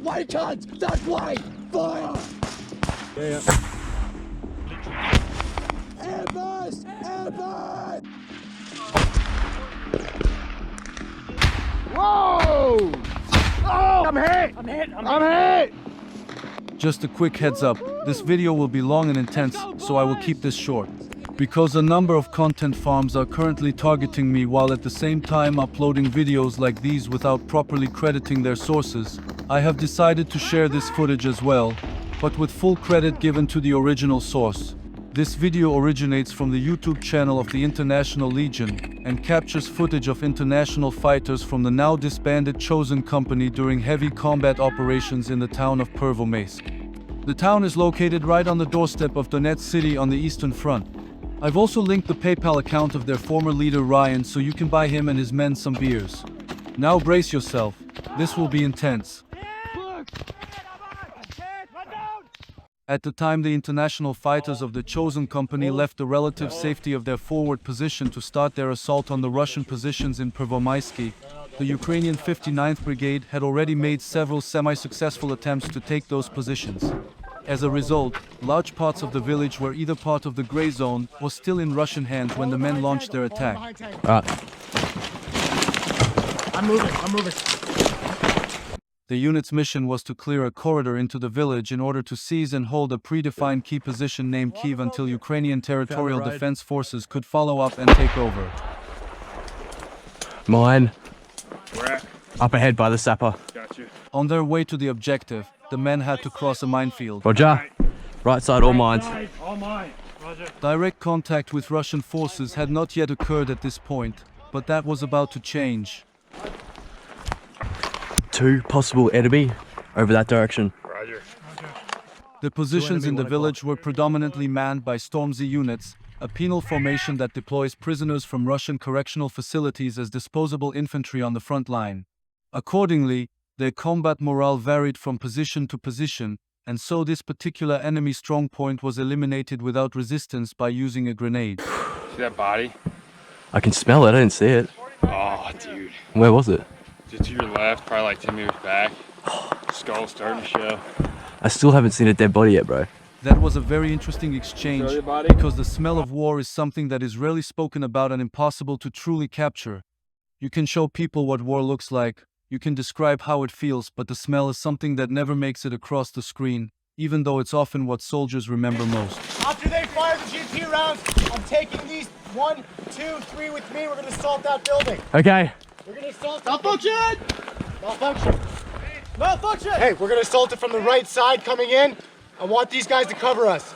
White guns! That's white! Fire! Yeah. Airbus! Airbus! Whoa! Oh! I'm hit! Just a quick heads up, this video will be long and intense, so I will keep this short. Because a number of content farms are currently targeting me while at the same time uploading videos like these without properly crediting their sources, I have decided to share this footage as well, but with full credit given to the original source. This video originates from the YouTube channel of the International Legion and captures footage of international fighters from the now disbanded Chosen Company during heavy combat operations in the town of Pervomaiske. The town is located right on the doorstep of Donetsk City on the eastern front. I've also linked the PayPal account of their former leader Ryan so you can buy him and his men some beers. Now brace yourself, this will be intense. At the time the international fighters of the Chosen Company left the relative safety of their forward position to start their assault on the Russian positions in Pervomaiske, the Ukrainian 59th Brigade had already made several semi-successful attempts to take those positions. As a result, large parts of the village were either part of the gray zone or still in Russian hands when the men launched their attack. I'm moving. The unit's mission was to clear a corridor into the village in order to seize and hold a predefined key position named Kiev until Ukrainian Territorial Defense Forces could follow up and take over. Mine. Where at? Up ahead by the sapper. Got you. On their way to the objective, the men had to cross a minefield. Roger. Right side, all mines. All mine. Roger. Direct contact with Russian forces had not yet occurred at this point, but that was about to change. 2 possible enemy over that direction. Roger. The positions in the village were predominantly manned by Stormzy units, a penal formation that deploys prisoners from Russian correctional facilities as disposable infantry on the front line. Accordingly, their combat morale varied from position to position, and so this particular enemy strongpoint was eliminated without resistance by using a grenade. See that body? I can smell it, I didn't see it. Oh, dude. Where was it? Just to your left, probably like 10 meters back. Skull starting to show. I still haven't seen a dead body yet, bro. That was a very interesting exchange, because the smell of war is something that is rarely spoken about and impossible to truly capture. You can show people what war looks like, you can describe how it feels, but the smell is something that never makes it across the screen, even though it's often what soldiers remember most. After they fire the GP rounds, I'm taking these 1, 2, 3 with me. We're gonna assault that building. Okay. We're gonna assault. Malfunction! Hey, we're gonna assault it from the right side coming in. I want these guys to cover us.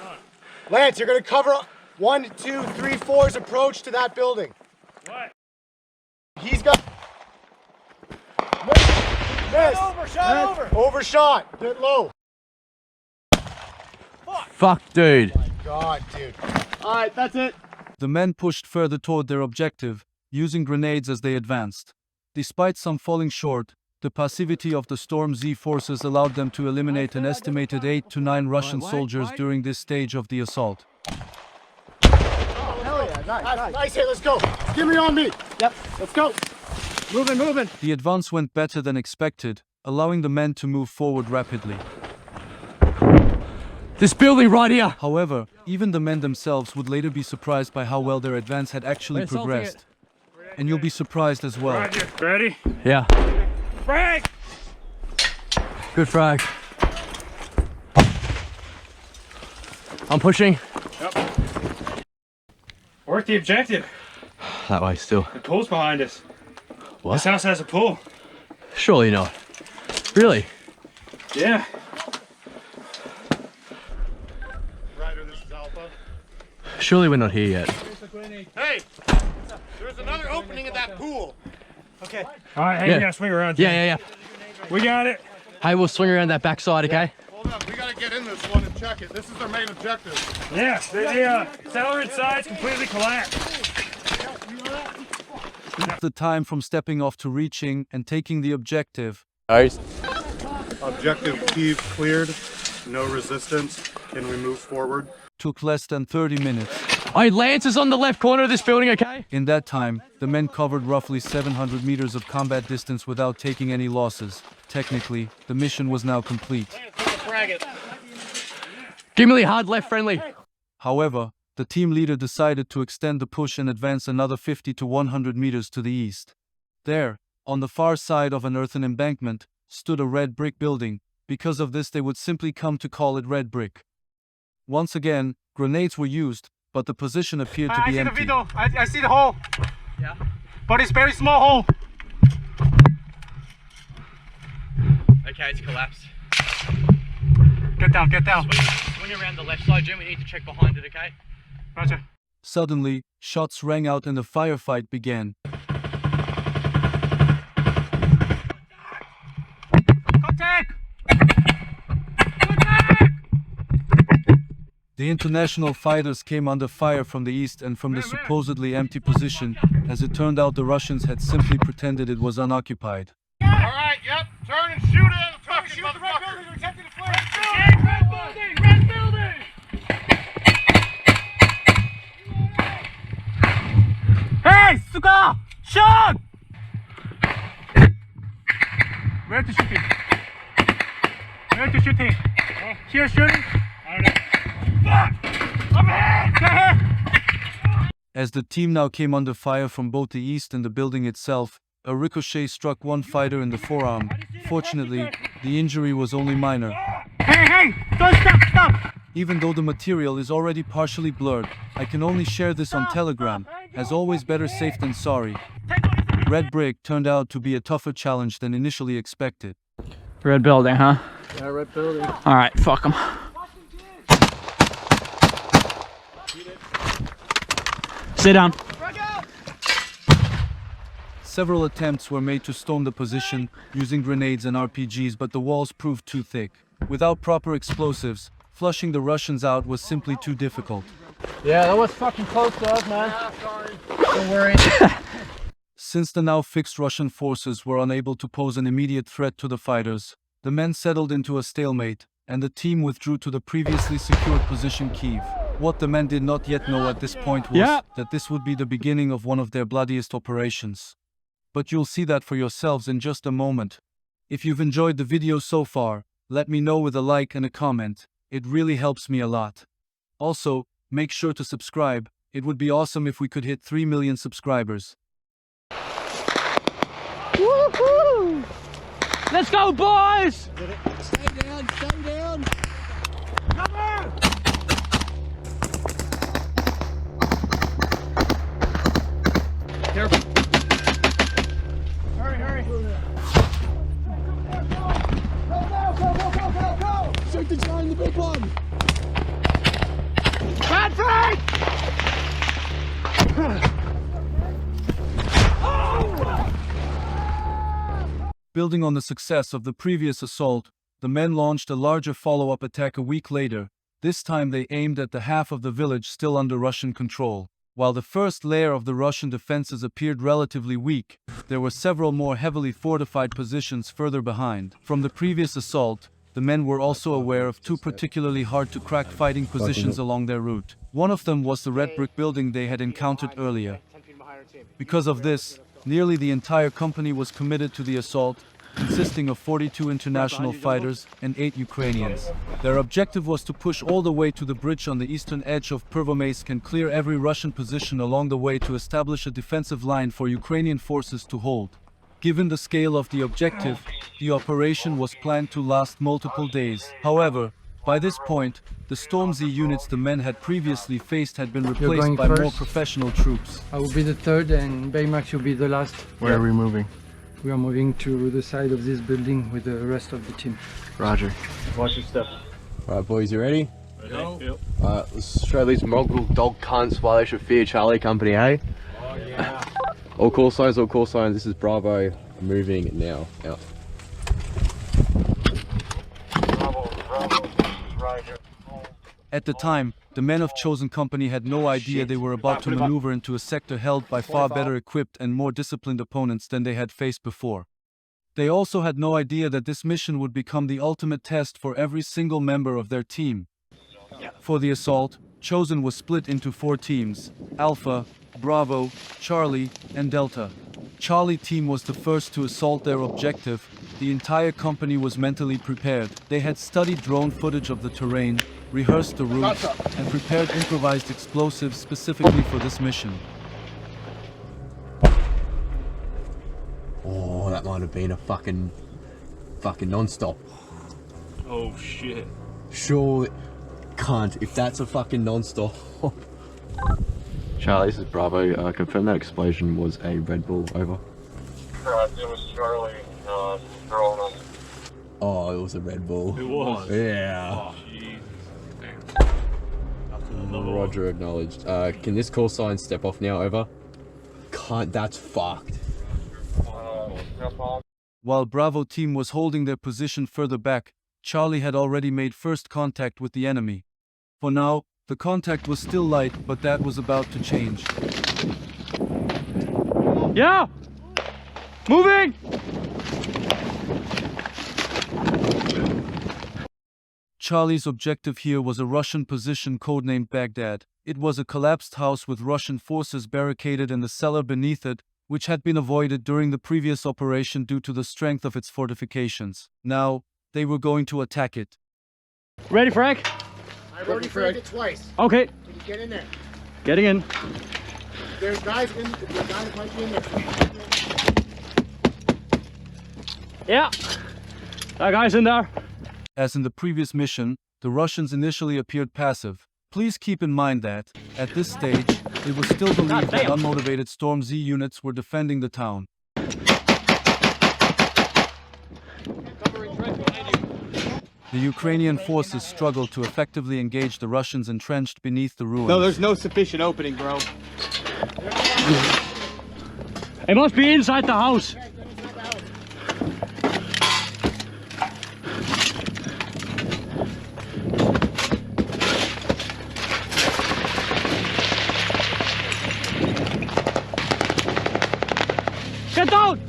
Lance, you're gonna cover 1, 2, 3, 4's approach to that building. What? He's got. Miss. Shot over! Overshot. Get low. Fuck, dude. Oh my God, dude. All right, that's it. The men pushed further toward their objective, using grenades as they advanced. Despite some falling short, the passivity of the Stormzy forces allowed them to eliminate an estimated 8 to 9 Russian soldiers during this stage of the assault. Hell yeah, nice hit, let's go. Give me on me. Yep, let's go. Moving. The advance went better than expected, allowing the men to move forward rapidly. This building right here. However, even the men themselves would later be surprised by how well their advance had actually progressed. And you'll be surprised as well. Roger. Ready? Yeah. Frag! Good frag. I'm pushing. Yep. Work the objective. That way still. The pool's behind us. What? This house has a pool. Surely not. Really? Yeah. Ryder, this is Alpha. Surely we're not here yet. Hey, there's another opening in that pool. Okay. All right, hey, Yeah. we gotta swing around. Yeah. We got it. Hey, we'll swing around that backside, okay? Hold on, we gotta get in this one and check it. This is our main objective. Yeah, the cellar inside completely collapsed. The time from stepping off to reaching and taking the objective. Objective Kiev cleared. No resistance. Can we move forward? Took less than 30 minutes. Alright, Lance is on the left corner of this building, okay? In that time, the men covered roughly 700 meters of combat distance without taking any losses. Technically, the mission was now complete. Give me the hard left friendly. However, the team leader decided to extend the push and advance another 50 to 100 meters to the east. There, on the far side of an earthen embankment, stood a red brick building. Because of this, they would simply come to call it red brick. Once again, grenades were used, but the position appeared to be empty. I see the window. I see the hole. Yeah. But it's very small hole. Okay, it's collapsed. Get down, get down. Swing around the left side, Jim. We need to check behind it, okay? Roger. Suddenly, shots rang out and a firefight began. Contact! The international fighters came under fire from the east and from the supposedly empty position. As it turned out, the Russians had simply pretended it was unoccupied. Alright, yep. Turn and shoot it at the top, you motherfucker. We're attempting to flare. Red building! Red building! Hey, suka! Shoot! Where to shooting? Where to shooting? Here shooting? I don't know. Fuck! I'm here! As the team now came under fire from both the east and the building itself, a ricochet struck one fighter in the forearm. Fortunately, the injury was only minor. Hey! Don't stop! Even though the material is already partially blurred, I can only share this on Telegram. As always, better safe than sorry. Red brick turned out to be a tougher challenge than initially expected. Red building, huh? Yeah, red building. Alright, fuck them. Sit down. Several attempts were made to storm the position using grenades and RPGs, but the walls proved too thick. Without proper explosives, flushing the Russians out was simply too difficult. Yeah, that was fucking close to us, man. Don't worry. Since the now fixed Russian forces were unable to pose an immediate threat to the fighters, the men settled into a stalemate, and the team withdrew to the previously secured position Kyiv. What the men did not yet know at this point was that this would be the beginning of one of their bloodiest operations. But you'll see that for yourselves in just a moment. If you've enjoyed the video so far, let me know with a like and a comment. It really helps me a lot. Also, make sure to subscribe. It would be awesome if we could hit 3 million subscribers. Woohoo! Let's go, boys! Stay down, stay down. Careful. Hurry! Go! Shoot the giant, the big one. Building on the success of the previous assault, the men launched a larger follow-up attack a week later. This time they aimed at the half of the village still under Russian control. While the first layer of the Russian defenses appeared relatively weak, there were several more heavily fortified positions further behind. From the previous assault, the men were also aware of two particularly hard-to-crack fighting positions along their route. One of them was the red brick building they had encountered earlier. Because of this, nearly the entire company was committed to the assault, consisting of 42 international fighters and 8 Ukrainians. Their objective was to push all the way to the bridge on the eastern edge of Pervomaiske and clear every Russian position along the way to establish a defensive line for Ukrainian forces to hold. Given the scale of the objective, the operation was planned to last multiple days. However, by this point, the Storm Z units the men had previously faced had been replaced by more professional troops. I will be the third and Baymax will be the last. Where are we moving? We are moving to the side of this building with the rest of the team. Roger. Watch your step. Alright boys, you ready? Yep. Alright, let's show these mongrel dog cunts why they should fear Charlie Company, eh? Oh yeah. All call signs, this is Bravo, moving now, out. Bravo, right here. At the time, the men of Chosen Company had no idea they were about to maneuver into a sector held by far better equipped and more disciplined opponents than they had faced before. They also had no idea that this mission would become the ultimate test for every single member of their team. For the assault, chosen was split into 4 teams: Alpha, Bravo, Charlie, and Delta. Charlie team was the first to assault their objective. The entire company was mentally prepared. They had studied drone footage of the terrain, rehearsed the routes, and prepared improvised explosives specifically for this mission. Oh, that might have been a fucking non-stop. Oh shit. Sure, can't. If that's a fucking non-stop. Charlie, this is Bravo. Confirm that explosion was a Red Bull. Over. It was Charlie. Drone on. Oh, it was a Red Bull. It was? Yeah. Oh, Jesus. Damn. Roger, acknowledged. Can this call sign step off now? Over. Can't. That's fucked. While Bravo team was holding their position further back, Charlie had already made first contact with the enemy. For now, the contact was still light, but that was about to change. Yeah! Moving! Charlie's objective here was a Russian position codenamed Baghdad. It was a collapsed house with Russian forces barricaded in the cellar beneath it, which had been avoided during the previous operation due to the strength of its fortifications. Now, they were going to attack it. Ready, Frank? I've already fragged it twice. Okay. Can you get in there? Getting in. There's guys in. There's guys might be in there. Yeah. That guy's in there. As in the previous mission, the Russians initially appeared passive. Please keep in mind that, at this stage, it was still believed that unmotivated Storm Z units were defending the town. The Ukrainian forces struggled to effectively engage the Russians entrenched beneath the ruins. No, there's no sufficient opening, bro. It must be inside the house. Get down!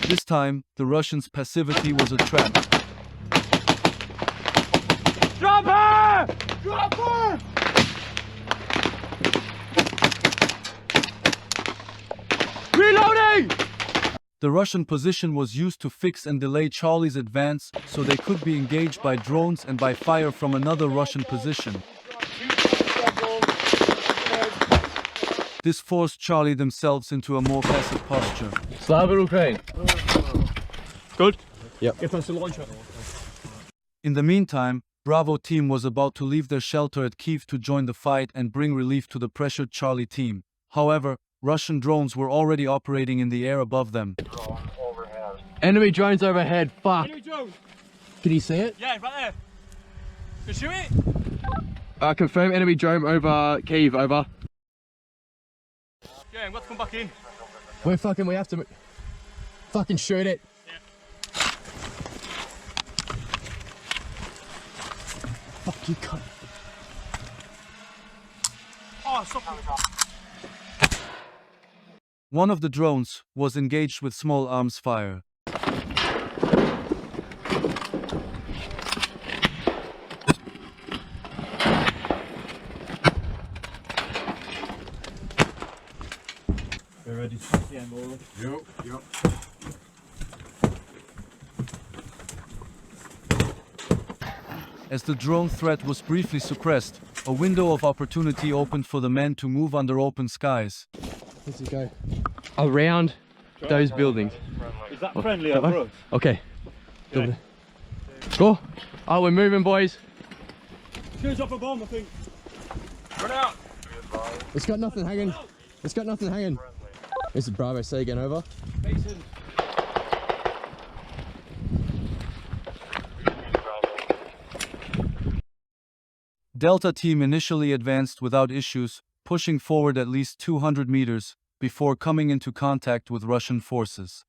This time, the Russians' passivity was a trap. Drop her! Drop her! Reloading! The Russian position was used to fix and delay Charlie's advance, so they could be engaged by drones and by fire from another Russian position. This forced Charlie themselves into a more passive posture. Slava Ukraine. Good. Yep. Get us the launcher. In the meantime, Bravo team was about to leave their shelter at Kyiv to join the fight and bring relief to the pressured Charlie team. However, Russian drones were already operating in the air above them. Enemy drones overhead. Fuck. Enemy drone. Can you see it? Yeah, right there. Can you shoot it? Confirm enemy drone over Kyiv. Over. Yeah, I'm going to come back in. We have to fucking shoot it. Yeah. Fuck you, cunt. Oh, stop. One of the drones was engaged with small arms fire. We're ready to take the end, Warwick. Yep. As the drone threat was briefly suppressed, a window of opportunity opened for the men to move under open skies. Let's go. Around those buildings. Is that friendly over us? Okay. Okay. Go. Oh, we're moving, boys. Shoot off a bomb, I think. Run out. It's got nothing hanging. It's got nothing hanging. This is Bravo. Say again, over. Mason. Delta team initially advanced without issues, pushing forward at least 200 meters, before coming into contact with Russian forces.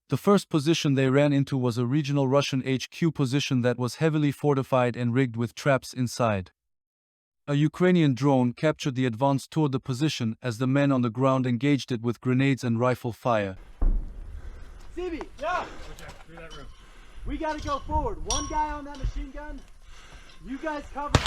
The first position they ran into was a regional Russian HQ position that was heavily fortified and rigged with traps inside. A Ukrainian drone captured the advance toward the position as the men on the ground engaged it with grenades and rifle fire. Stevie, yeah! We gotta go forward. One guy on that machine gun. You guys cover.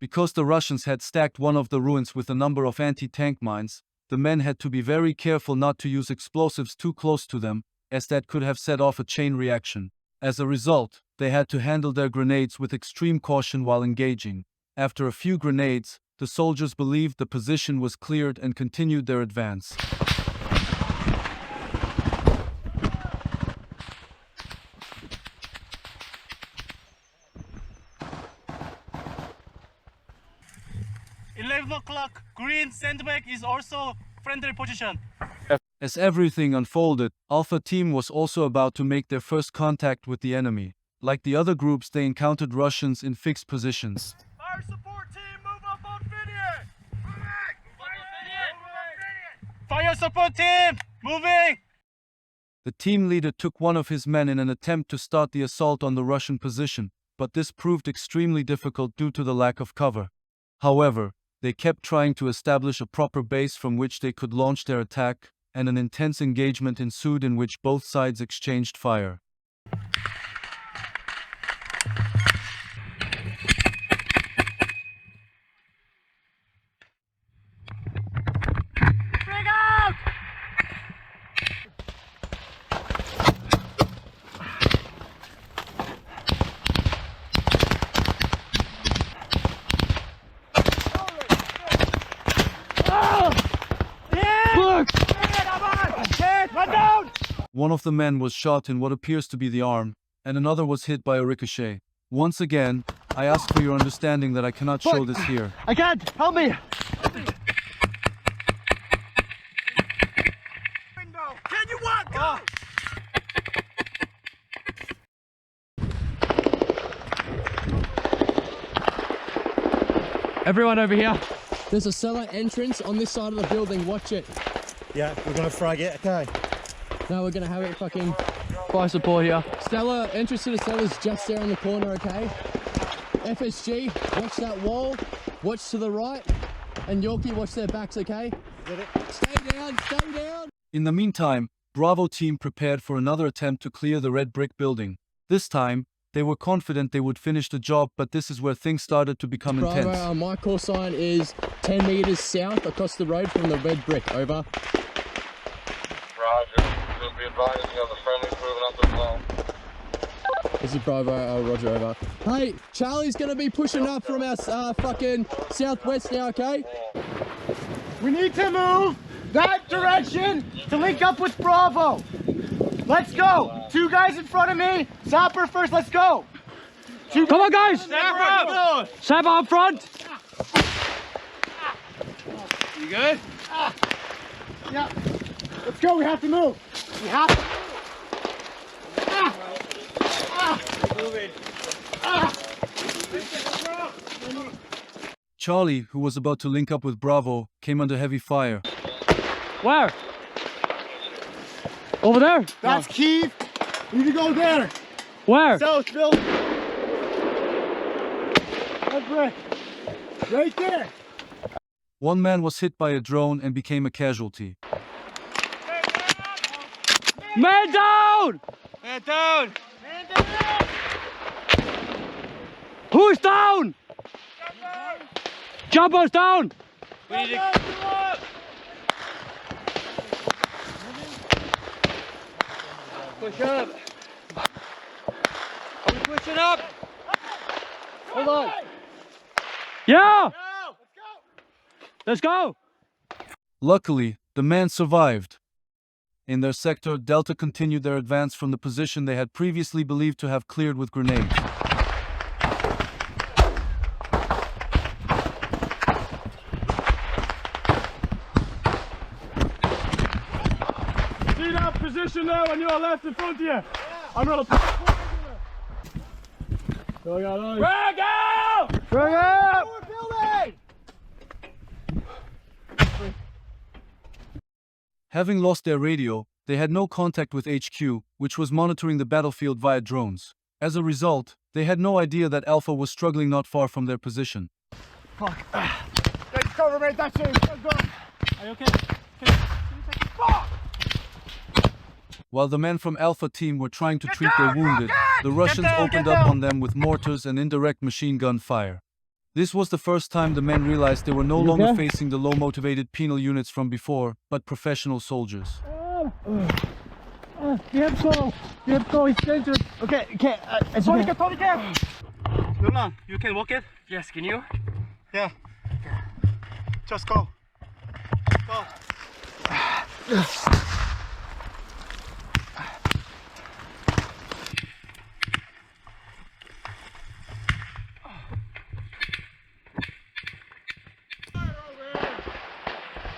Because the Russians had stacked one of the ruins with a number of anti-tank mines, the men had to be very careful not to use explosives too close to them, as that could have set off a chain reaction. As a result, they had to handle their grenades with extreme caution while engaging. After a few grenades, the soldiers believed the position was cleared and continued their advance. O'clock, green sandbag is also friendly position. As everything unfolded, Alpha Team was also about to make their first contact with the enemy. Like the other groups, they encountered Russians in fixed positions. Fire support team, move up on video! Fire support team, moving! The team leader took one of his men in an attempt to start the assault on the Russian position, but this proved extremely difficult due to the lack of cover. However, they kept trying to establish a proper base from which they could launch their attack, and an intense engagement ensued in which both sides exchanged fire. One of the men was shot in what appears to be the arm, and another was hit by a ricochet. Once again, I ask for your understanding that I cannot show this here. I can't! Help me! Can you walk? Go! Everyone over here. There's a cellar entrance on this side of the building. Watch it. Yeah, we're gonna frag it, okay. No, we're gonna have it fucking... Fire support here. Cellar, entrance to the cellar is just there in the corner, okay? FSG, watch that wall. Watch to the right. And Yorkie, watch their backs, okay? Stay down, stay down. In the meantime, Bravo Team prepared for another attempt to clear the red brick building. This time, they were confident they would finish the job, but this is where things started to become Bravo, intense. my call sign is 10 meters south across the road from the red brick, over. Roger. You'll be advised you have the friendlies moving up the floor. This is Bravo, Roger, over. Hey, Charlie's gonna be pushing up from our fucking southwest now, okay? We need to move that direction to link up with Bravo. Let's go. 2 guys in front of me. Sapper first, let's go. Come on, guys! Sapper up! Sapper up front! You good? Yeah. Let's go, we have to move. We have to Charlie, who was about to link up with Bravo, came under heavy fire. Where? Over there? That's Keith. We need to go there. Where? South building. That's right. Right there. One man was hit by a drone and became a casualty. Man down! Man down! Man down. Who's down? Jumbo's down! We need to... Push up! Are we pushing up? Hold on! Yeah! Let's go! Luckily, the man survived. In their sector, Delta continued their advance from the position they had previously believed to have cleared with grenades. See that position there on your left in front of you? I'm gonna... Frag out! Frag out! Having lost their radio, they had no contact with HQ, which was monitoring the battlefield via drones. As a result, they had no idea that Alpha was struggling not far from their position. Fuck. cover, mate. That's it. Let's go. Are you okay? While the men from Alpha Team were trying to treat their wounded, the Russians opened up on them with mortars and indirect machine gun fire. This was the first time the men realized they were no longer facing the low-motivated penal units from before, but professional soldiers. We have to go. It's dangerous. Okay. Tonika. Luna, you can walk it? Yes, can you? Yeah. Just go. Go.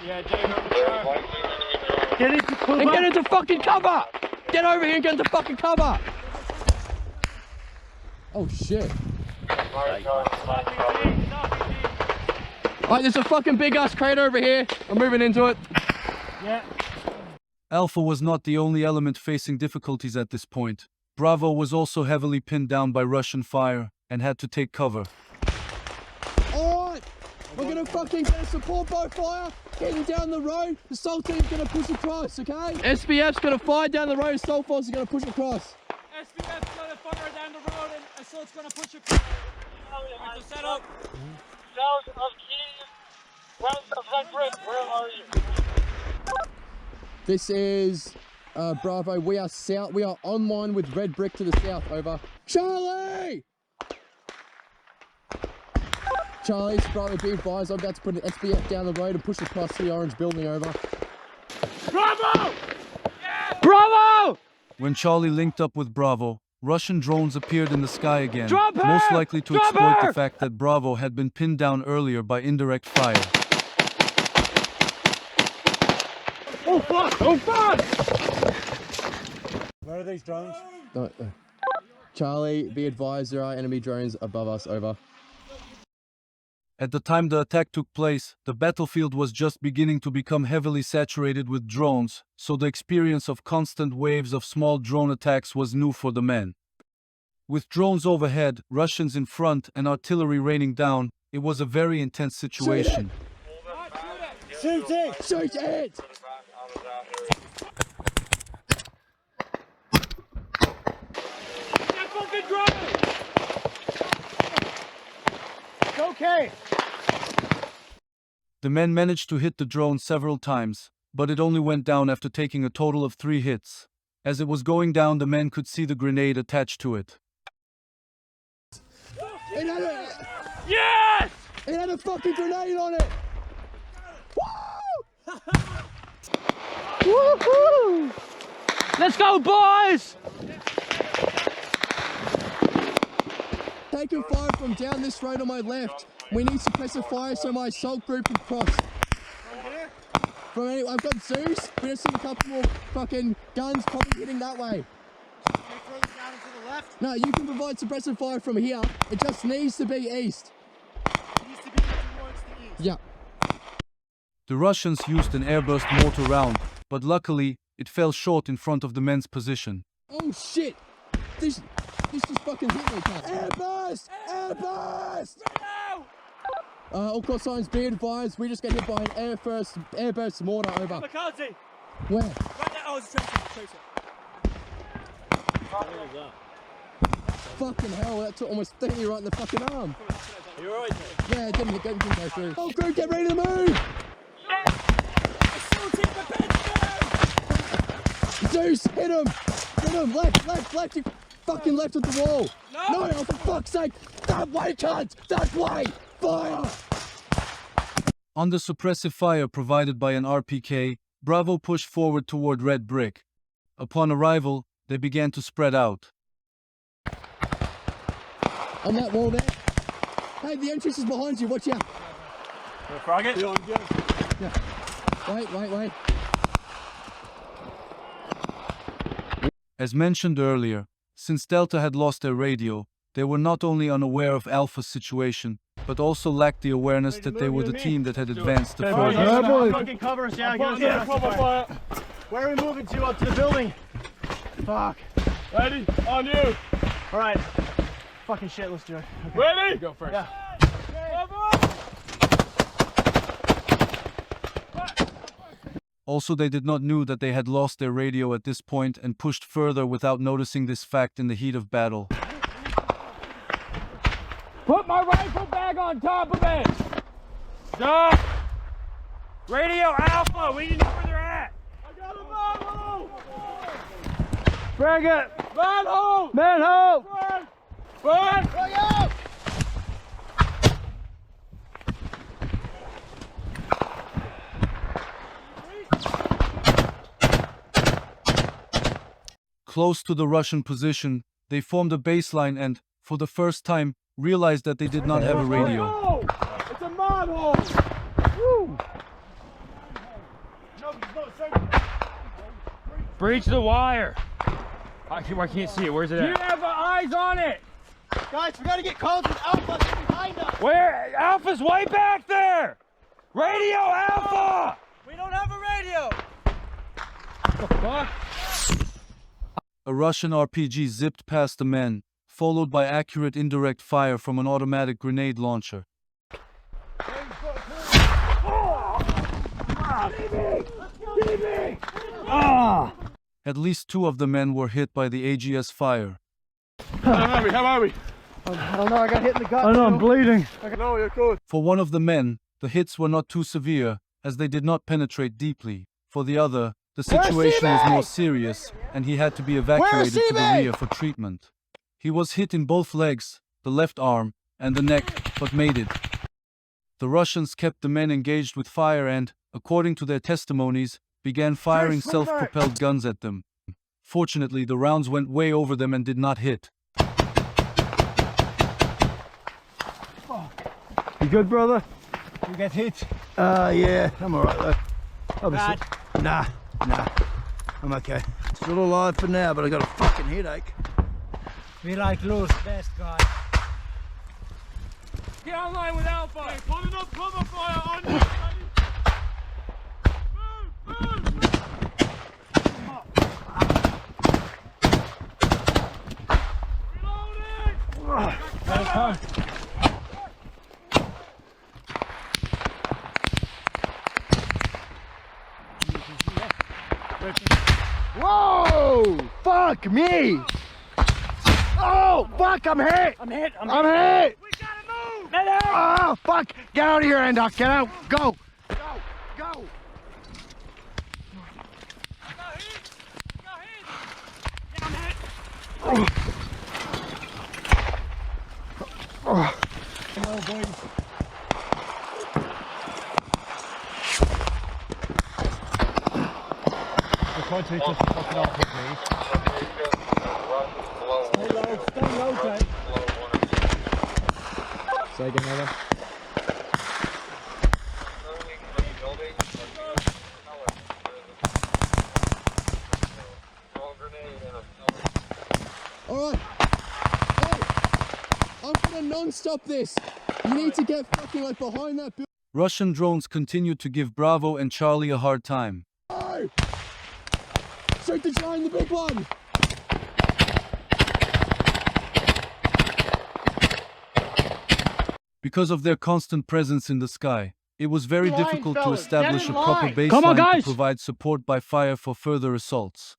Yeah, James. Get into fucking cover! Get over here and get into fucking cover! Oh shit. Alright, there's a fucking big ass crater over here. I'm moving into it. Yeah. Alpha was not the only element facing difficulties at this point. Bravo was also heavily pinned down by Russian fire and had to take cover. Alright! We're gonna fucking get a support boat fire, getting down the road. The Assault team's gonna push across, okay? SBF's gonna fire down the road, Assault force is gonna push across. SBF's gonna fire down the road and Assault's gonna push across. To set up. South of Kiev, west of Red Brick. Where are you? This is Bravo. We are south. We are on line with Red Brick to the south. Over. Charlie. Charlie, Bravo, be advised. I'm about to put an SBF down the road and push across the orange building. Over. Bravo! Yeah. Bravo! When Charlie linked up with Bravo, Russian drones appeared in the sky again, Drop her! most likely to Drop exploit her! the fact that Bravo had been pinned down earlier by indirect fire. Oh fuck! Oh fuck! Where are these drones? Charlie, be advised. There are enemy drones above us. Over. At the time the attack took place, the battlefield was just beginning to become heavily saturated with drones, so the experience of constant waves of small drone attacks was new for the men. With drones overhead, Russians in front, and artillery raining down, it was a very intense situation. Shoot it! Shoot it! That fucking drone! It's okay! The men managed to hit the drone several times, but it only went down after taking a total of 3 hits. As it was going down, the men could see the grenade attached to it. It had a, Yes! it had a fucking grenade on it! Woo! Woohoo! Let's go, boys! Taking fire from down this road on my left. We need suppressive fire so my assault group can cross. From any, I've got Zeus. We just need a couple more fucking guns probably hitting that way. Further down and to the left. No, you can provide suppressive fire from here. It just needs to be east. It needs to be towards the east. Yeah. The Russians used an airburst mortar round, but luckily, it fell short in front of the men's position. Oh shit! This just fucking hit me, cat. Airburst! Airburst! All call signs be advised. We just got hit by an airburst mortar. Over. McCarthy! Where? Right there. Oh, it's a tracer. Fucking hell! That almost hit me right in the fucking arm. Are you alright, mate? Yeah, it didn't go through. Oh, group, get ready to move! Zeus, hit him! Hit him! Left! You fucking left at the wall! No! Oh, for fuck's sake! That way, cunt! That way! Fire! On the suppressive fire provided by an RPK, Bravo pushed forward toward Red Brick. Upon arrival, they began to spread out. On that wall there. Hey, the entrance is behind you, watch out! Frog it? Yeah. Wait. As mentioned earlier, since Delta had lost their radio, they were not only unaware of Alpha's situation, but also lacked the awareness that they were the team that had advanced the furthest. Fucking cover us, yeah. Where are we moving to? Up to the building? Fuck. Ready? On you! Alright. Fucking shit, let's do it. Okay. Ready? Go first. Yeah. Also, they did not know that they had lost their radio at this point and pushed further without noticing this fact in the heat of battle. Put my rifle bag on top of it! Stop! Radio Alpha, we need to know where they're at! I got a manhole! Frag it! Manhole! Manhole! Burn! Burn! Out! Close to the Russian position, they formed a baseline and, for the first time, realized that they did not have a radio. It's a manhole! Woo! Breach the wire! I can't see it. Where's it at? You have eyes on it! Guys, we gotta get calls with Alpha behind us. Where? Alpha's way back there! Radio Alpha! We don't have a radio. What the fuck? A Russian RPG zipped past the men, followed by accurate indirect fire from an automatic grenade launcher. At least 2 of the men were hit by the AGS fire. How are we? I don't know, I got hit in the gut. I know, I'm bleeding. No, you're good. For one of the men, the hits were not too severe, as they did not penetrate deeply. For the other, the situation was more serious, and he had to be evacuated to the rear for treatment. He was hit in both legs, the left arm, and the neck, but made it. The Russians kept the men engaged with fire and, according to their testimonies, began firing self-propelled guns at them. Fortunately, the rounds went way over them and did not hit. You good, brother? You get hit? Yeah, I'm alright though. Bad? Nah, I'm okay. Still alive for now, but I got a fucking headache. We like lose best, guys. Get online with Alpha! Hey, pulling up cover fire on you! Move! Reloading! Whoa! Fuck me! Oh, fuck, I'm hit! I'm hit! We gotta move! Oh, fuck! Get out of here, Endok, get out! Go! Go! Try to just fucking off with me. Stay low, Jay. Say again, over. Alright. Hey, I'm gonna non-stop this. You need to get fucking like behind that building. Russian drones continued to give Bravo and Charlie a hard time. Shoot the giant, the big one! Because of their constant presence in the sky, it was very difficult to establish a proper baseline Come on, guys! to provide support by fire for further assaults.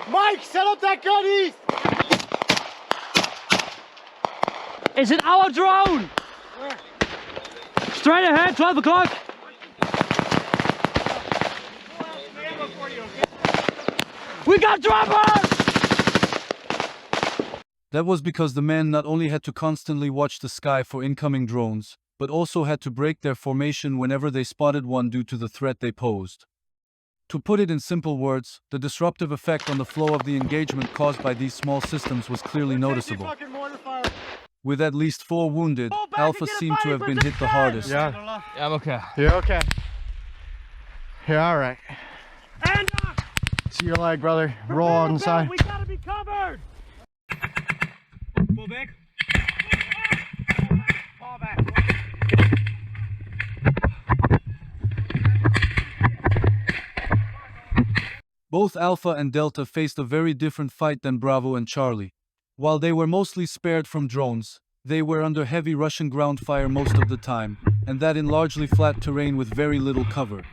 Mike, set up that gun east! Is it our drone? Where? Straight ahead, 12 o'clock. We got droppers! That was because the men not only had to constantly watch the sky for incoming drones, but also had to break their formation whenever they spotted one due to the threat they posed. To put it in simple words, the disruptive effect on the flow of the engagement caused by these small systems was clearly noticeable. With at least 4 wounded, Alpha seemed to have been hit the hardest. Yeah, I'm okay. You're okay. You're alright. See your leg, brother. Roll on the side. We gotta be covered! Pull back. Fall back. Both Alpha and Delta faced a very different fight than Bravo and Charlie. While they were mostly spared from drones, they were under heavy Russian ground fire most of the time, and that in largely flat terrain with very little cover.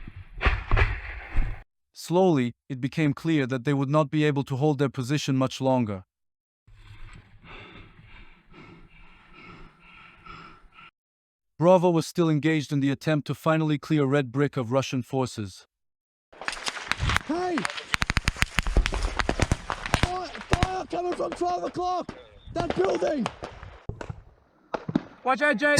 Slowly, it became clear that they would not be able to hold their position much longer. Bravo was still engaged in the attempt to finally clear Red Brick of Russian forces. Hey! Fire coming from 12 o'clock! That building! Watch out, Jake.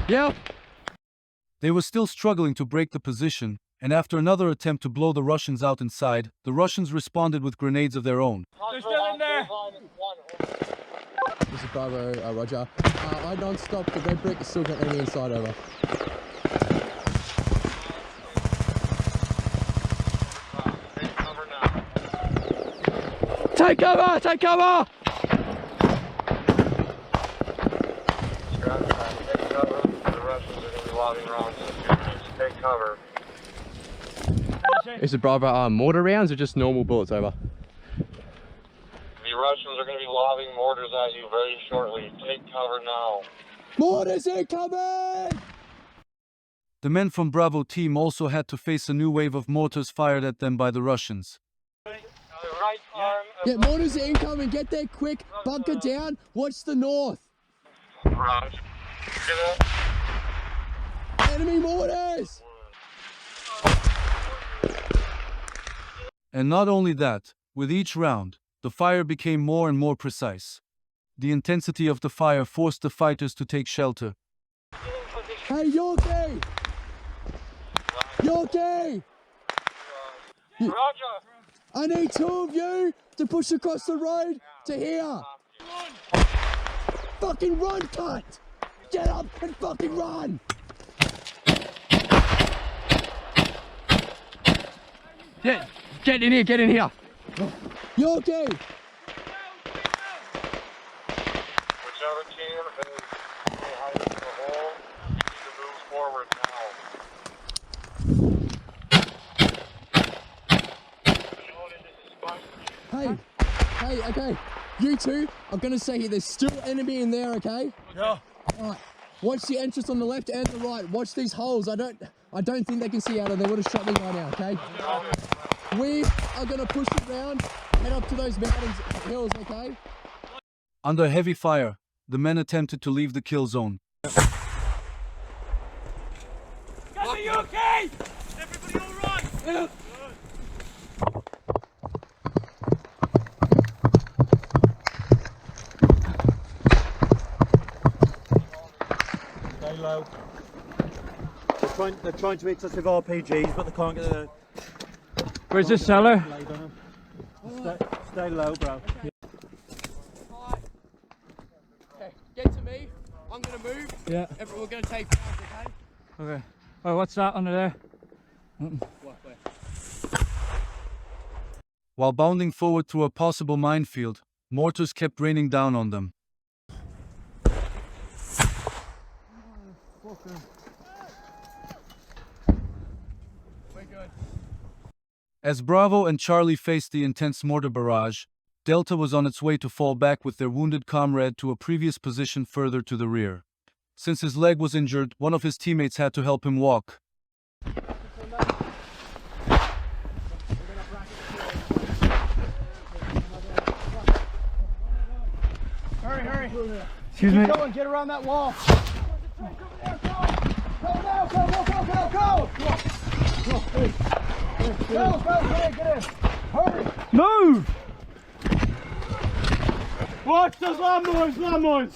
Yeah. They were still struggling to break the position, and after another attempt to blow the Russians out inside, the Russians responded with grenades of their own. They're still in there. This is Bravo, Roger. I non-stop, the Red Brick is still got enemy inside, over. Take cover! Take cover! Take cover. Is it Bravo mortar rounds or just normal bullets, over? The Russians are going to be lobbing mortars at you very shortly. Take cover now. Mortars incoming! The men from Bravo team also had to face a new wave of mortars fired at them by the Russians. Right arm. Yeah, mortars are incoming, get there quick, bunker down, watch the north. Roger. Get up. Enemy mortars! And not only that, with each round, the fire became more and more precise. The intensity of the fire forced the fighters to take shelter. Hey, Yorkie! Yorkie! Roger. I need 2 of you to push across the road to here. Fucking run, cunt! Get up and fucking run! Get in here, get in here. Yorkie! Whichever team is hiding in the hole, you need to move forward now. Hey, okay. You two, I'm gonna say here, there's still enemy in there, okay? Yeah. Alright. Watch the entrance on the left and the right. Watch these holes. I don't think they can see out of there. They would have shot me by now, okay? We are gonna push around, head up to those mountains, hills, okay? Under heavy fire, the men attempted to leave the kill zone. Guys, are you okay? Everybody all right? Yeah. Stay low. They're trying to hit us with RPGs, but they can't get the. Where's this cellar? Stay low, bro. Okay, get to me. I'm gonna move. Yeah. We're gonna take rounds, okay? Okay. Oh, what's that under there? While bounding forward through a possible minefield, mortars kept raining down on them. We're good. As Bravo and Charlie faced the intense mortar barrage, Delta was on its way to fall back with their wounded comrade to a previous position further to the rear. Since his leg was injured, one of his teammates had to help him walk. Hurry. Excuse me. Go and get around that wall. Go now, go. Go, get in. Hurry. Move! Watch those landmines!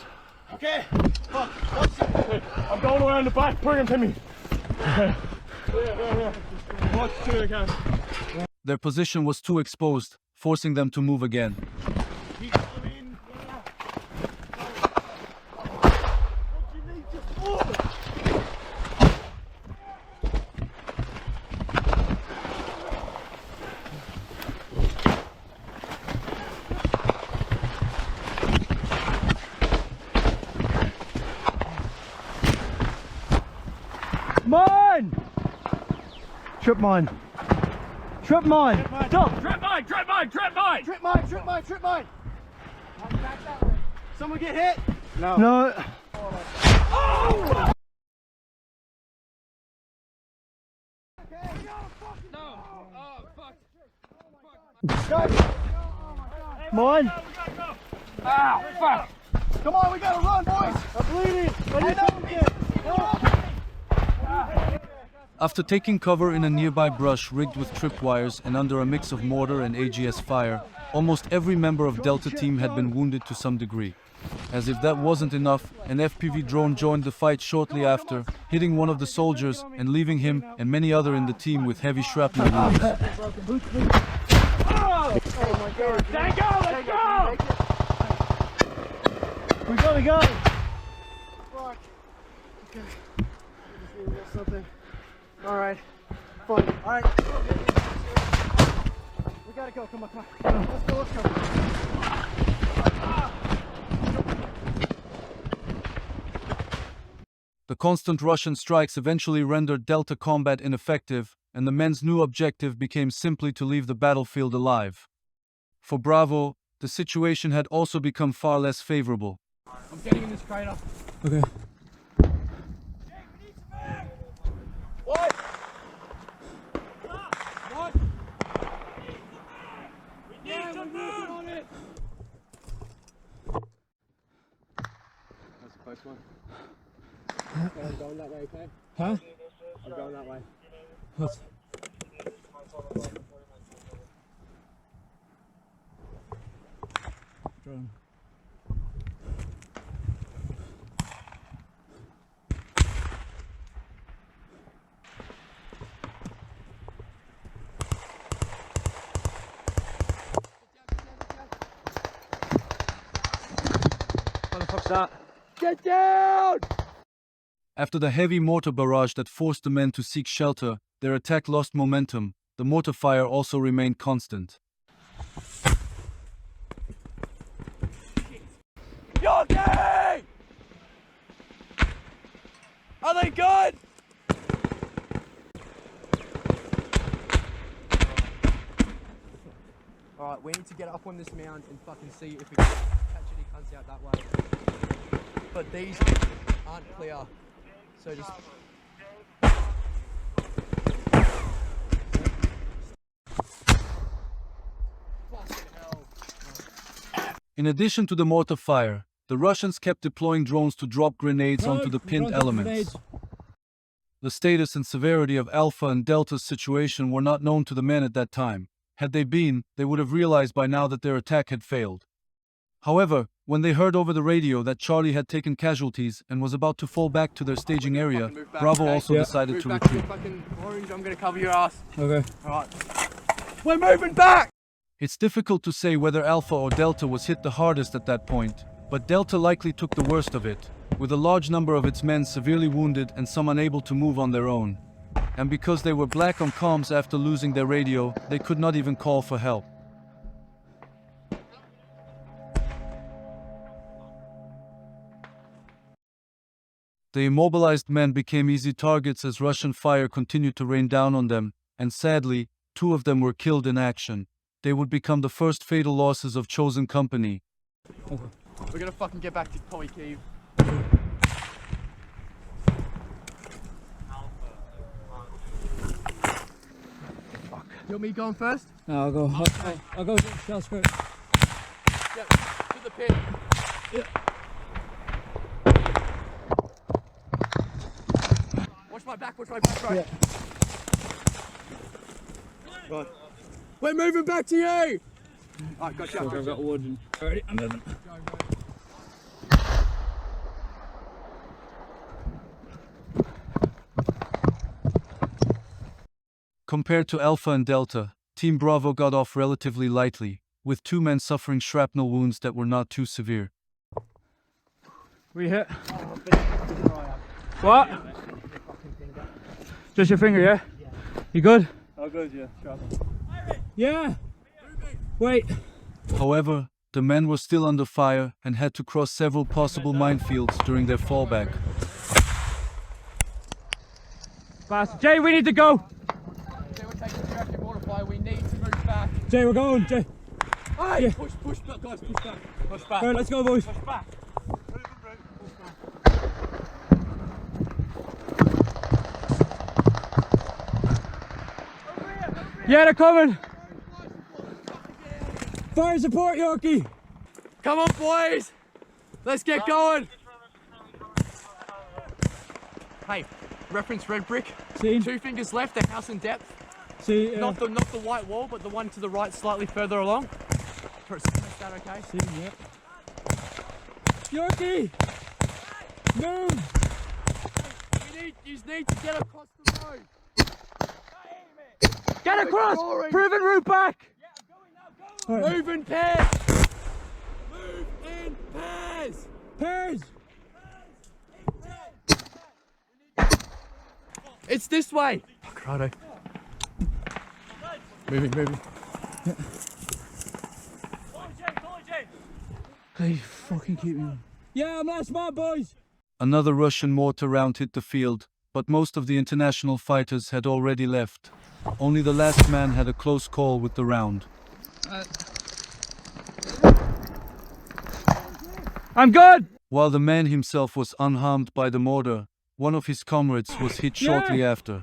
Okay. I'm going around the back, bring them to me. Watch two again. Their position was too exposed, forcing them to move again. Mine! Trip mine. Trip mine. Stop. Trip mine, trip mine, trip mine! Trip mine, trip mine, trip mine. Someone get hit? No. No! Oh, fuck. Mine. Ow, fuck! Come on, we gotta run, boys. I'm bleeding. After taking cover in a nearby brush rigged with tripwires and under a mix of mortar and AGS fire, almost every member of Delta team had been wounded to some degree. As if that wasn't enough, an FPV drone joined the fight shortly after, hitting one of the soldiers and leaving him and many other in the team with heavy shrapnel wounds. Oh my god! Let's go! Let's go! We gotta go. Fuck. Okay. Something. All right. Fun. All right. We gotta go. Come on, come on. Let's go. Let's go. The constant Russian strikes eventually rendered Delta combat ineffective, and the men's new objective became simply to leave the battlefield alive. For Bravo, the situation had also become far less favorable. I'm getting in this crater. Okay. What? What? We need to move on it. That's a close one. I'm going that way, okay? Huh? I'm going that way. What? Drone. What the fuck's that? Get down! After the heavy mortar barrage that forced the men to seek shelter, their attack lost momentum. The mortar fire also remained constant. Yogi! Are they good? Alright, we need to get up on this mound and fucking see if we can catch any cunts out that way. But these aren't clear. So just... In addition to the mortar fire, the Russians kept deploying drones to drop grenades onto the pinned elements. The status and severity of Alpha and Delta's situation were not known to the men at that time. Had they been, they would have realized by now that their attack had failed. However, when they heard over the radio that Charlie had taken casualties and was about to fall back to their staging area, Bravo also decided to retreat. I'm gonna cover your ass. Okay. Alright. We're moving back! It's difficult to say whether Alpha or Delta was hit the hardest at that point, but Delta likely took the worst of it, with a large number of its men severely wounded and some unable to move on their own. And because they were black on comms after losing their radio, they could not even call for help. The immobilized men became easy targets as Russian fire continued to rain down on them, and sadly, 2 of them were killed in action. They would become the first fatal losses of Chosen Company. We're gonna fucking get back to Kyiv. You want me going first? No, I'll go. I'll go shell script. Yep, to the pit. Yeah. Watch my back, right? Yeah. Right. We're moving back to you! Alright, gotcha. I've got wood. Alright, I'm moving. Compared to Alpha and Delta, Team Bravo got off relatively lightly, with 2 men suffering shrapnel wounds that were not too severe. We hit. What? Just your finger, yeah? You good? Oh, good, yeah. Sure. Yeah. Wait. However, the men were still under fire and had to cross several possible minefields during their fallback. Fast. Jay, we need to go. Jay, we're taking direct mortar fire. We need to move back. Jay, we're going. Jay. Hey, Yeah. push back, guys, push back. Push back. Right, let's go, boys. Push back. Yeah, they're coming. Fire support, Yorkie. Come on, boys. Let's get going. Hey, reference red brick. See? 2 fingers left, the house in depth. See, Not the white wall, but the one to the right, slightly further along. Is that okay? See, yeah. Yorkie! Move! You need to get across the road. Get across! Proven route back! Right. Move in pairs. Move in pairs. Pairs! It's this way. Fuck, righto. Moving. Yeah. Please fucking keep me on. Yeah, I'm last man, boys! Another Russian mortar round hit the field, but most of the international fighters had already left. Only the last man had a close call with the round. I'm good! While the man himself was unharmed by the mortar, one of his comrades was hit shortly after.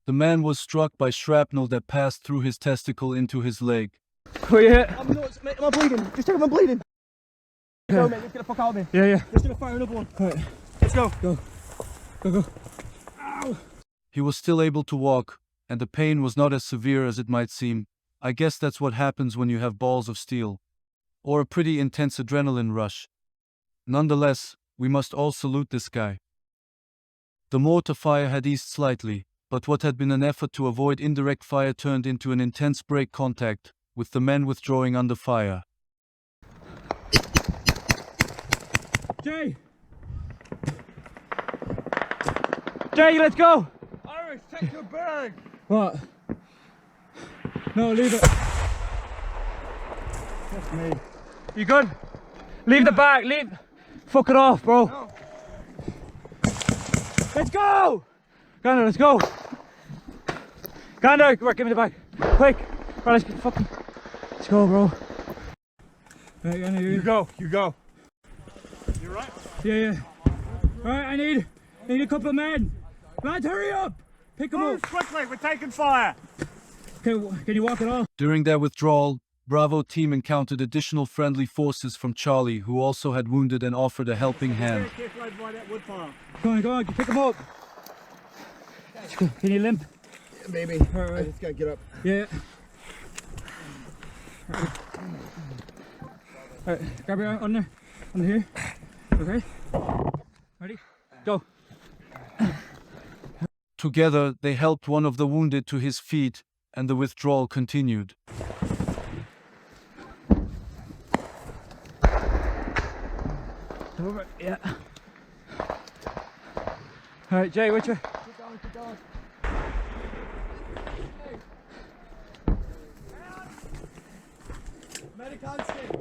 The man was struck by shrapnel that passed through his testicle into his leg. Where you hit? Am I bleeding? Just tell him I'm bleeding. Go, mate, let's get the fuck out of me. Yeah. Let's gonna fire another one. Right. Let's go. Go. Ow. He was still able to walk, and the pain was not as severe as it might seem. I guess that's what happens when you have balls of steel. Or a pretty intense adrenaline rush. Nonetheless, we must all salute this guy. The mortar fire had eased slightly, but what had been an effort to avoid indirect fire turned into an intense break contact, with the men withdrawing under fire. Jay! Jay, let's go! Irish, take your bag! What? No, leave it. That's me. You good? Leave the bag, leave. Fuck it off, bro. No. Let's go! Gander, let's go. Gander, come on, give me the bag. Quick. Right, let's go, bro. Right, Gander, You go. You right? Yeah. Right, I need a couple of men. Lads, hurry up! Pick them Move up. quickly, we're taking fire. Okay, can you walk it off? During their withdrawal, Bravo team encountered additional friendly forces from Charlie who also had wounded and offered a helping hand. Very careful over by that wood pile. Go on, pick them up. Can you limp? Yeah, maybe. Right. I just gotta get up. Yeah. Alright, grab your arm under here. Okay. Ready? Go. Together, they helped one of the wounded to his feet, and the withdrawal continued. Over. Yeah. Alright, Jay, which way? Keep going. Medic on stick.